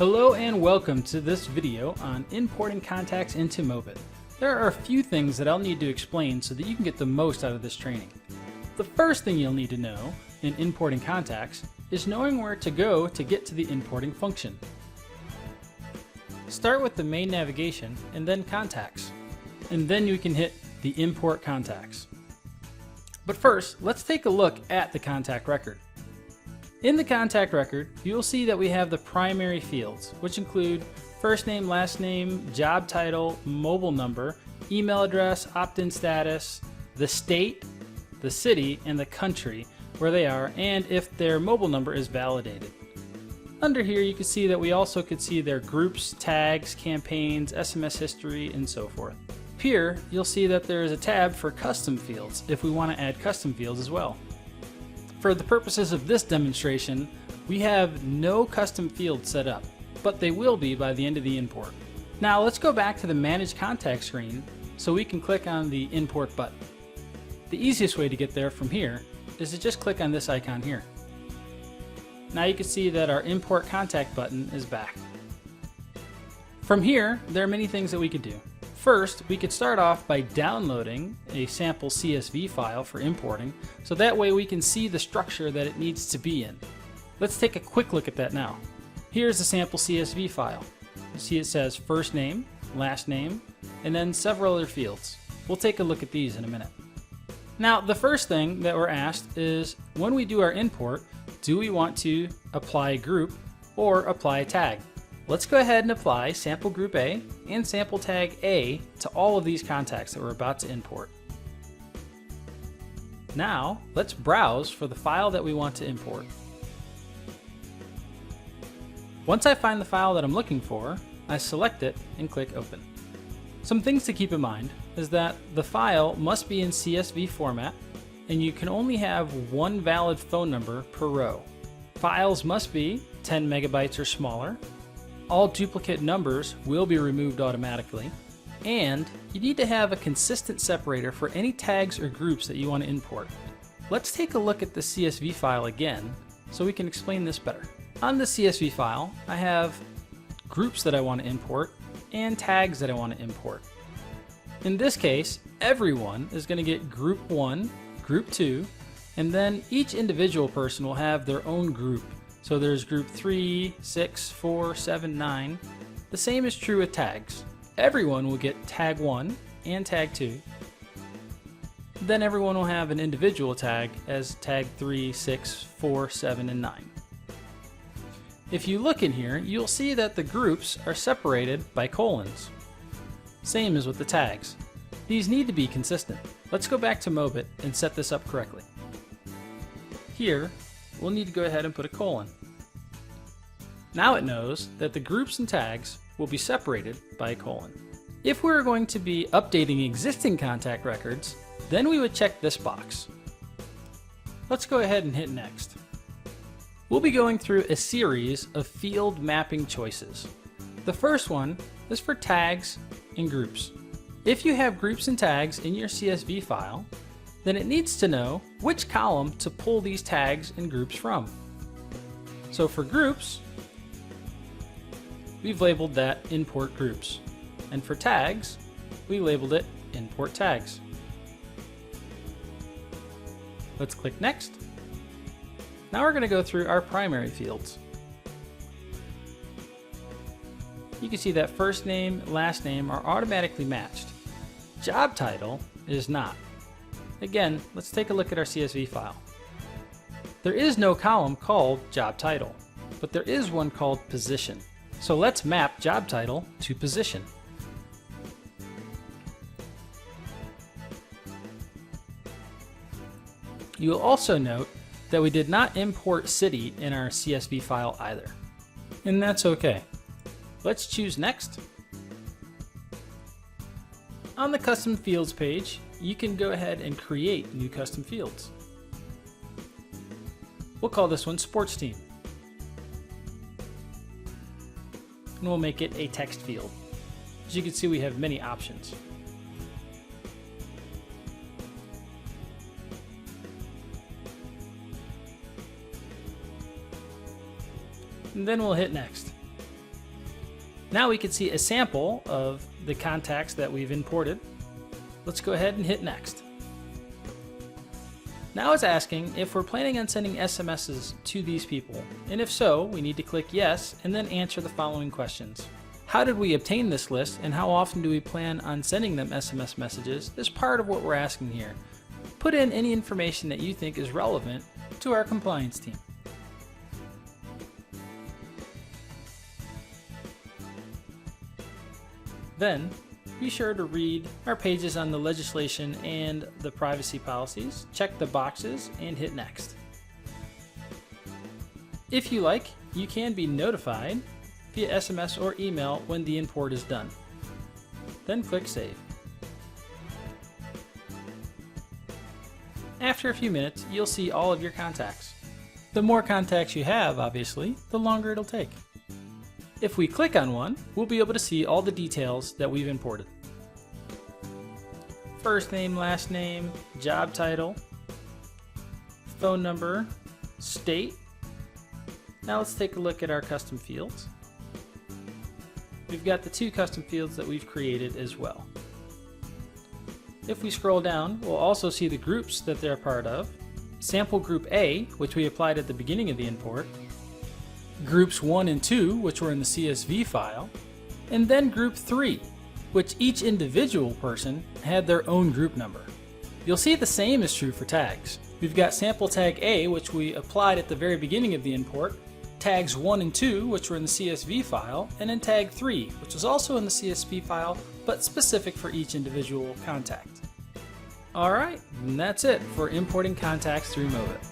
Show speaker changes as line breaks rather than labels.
Hello and welcome to this video on importing contacts into MOBIT. There are a few things that I'll need to explain so that you can get the most out of this training. The first thing you'll need to know in importing contacts is knowing where to go to get to the importing function. Start with the main navigation and then contacts, and then you can hit the import contacts. But first, let's take a look at the contact record. In the contact record, you'll see that we have the primary fields, which include first name, last name, job title, mobile number, email address, opt-in status, the state, the city, and the country where they are, and if their mobile number is validated. Under here, you can see that we also could see their groups, tags, campaigns, SMS history, and so forth. Here, you'll see that there is a tab for custom fields if we want to add custom fields as well. For the purposes of this demonstration, we have no custom fields set up, but they will be by the end of the import. Now let's go back to the Manage Contact screen so we can click on the Import button. The easiest way to get there from here is to just click on this icon here. Now you can see that our Import Contact button is back. From here, there are many things that we could do. First, we could start off by downloading a sample CSV file for importing, so that way we can see the structure that it needs to be in. Let's take a quick look at that now. Here's the sample CSV file. You see it says first name, last name, and then several other fields. We'll take a look at these in a minute. Now, the first thing that we're asked is, when we do our import, do we want to apply a group or apply a tag? Let's go ahead and apply sample group A and sample tag A to all of these contacts that we're about to import. Now, let's browse for the file that we want to import. Once I find the file that I'm looking for, I select it and click Open. Some things to keep in mind is that the file must be in CSV format, and you can only have one valid phone number per row. Files must be 10 megabytes or smaller. All duplicate numbers will be removed automatically, and you need to have a consistent separator for any tags or groups that you want to import. Let's take a look at the CSV file again so we can explain this better. On the CSV file, I have groups that I want to import and tags that I want to import. In this case, everyone is going to get group 1, group 2, and then each individual person will have their own group. So there's group 3, 6, 4, 7, 9. The same is true with tags. Everyone will get tag 1 and tag 2. Then everyone will have an individual tag as tag 3, 6, 4, 7, and 9. If you look in here, you'll see that the groups are separated by colons. Same as with the tags. These need to be consistent. Let's go back to MOBIT and set this up correctly. Here, we'll need to go ahead and put a colon. Now it knows that the groups and tags will be separated by a colon. If we're going to be updating existing contact records, then we would check this box. Let's go ahead and hit Next. We'll be going through a series of field mapping choices. The first one is for tags and groups. If you have groups and tags in your CSV file, then it needs to know which column to pull these tags and groups from. So for groups, we've labeled that Import Groups. And for tags, we labeled it Import Tags. Let's click Next. Now we're going to go through our primary fields. You can see that first name, last name are automatically matched. Job title is not. Again, let's take a look at our CSV file. There is no column called Job Title, but there is one called Position. So let's map Job Title to Position. You will also note that we did not import City in our CSV file either. And that's okay. Let's choose Next. On the Custom Fields page, you can go ahead and create new custom fields. We'll call this one Sports Team. And we'll make it a text field. As you can see, we have many options. And then we'll hit Next. Now we can see a sample of the contacts that we've imported. Let's go ahead and hit next. Now it's asking if we're planning on sending SMSs to these people, and if so, we need to click yes and then answer the following questions. How did we obtain this list, and how often do we plan on sending them SMS messages is part of what we're asking here. Put in any information that you think is relevant to our compliance team. Then, be sure to read our pages on the legislation and the privacy policies, check the boxes, and hit next. If you like, you can be notified via SMS or email when the import is done. Then click Save. After a few minutes, you'll see all of your contacts. The more contacts you have, obviously, the longer it'll take. If we click on one, we'll be able to see all the details that we've imported. First name, last name, job title, phone number, state. Now let's take a look at our custom fields. We've got the 2 custom fields that we've created as well. If we scroll down, we'll also see the groups that they're part of. Sample group A, which we applied at the beginning of the import. Groups 1 and 2, which were in the CSV file. And then group 3, which each individual person had their own group number. You'll see the same is true for tags. We've got sample tag A, which we applied at the very beginning of the import, tags 1 and 2, which were in the CSV file, and then tag 3, which was also in the CSV file, but specific for each individual contact. Alright, and that's it for importing contacts through MOBIT.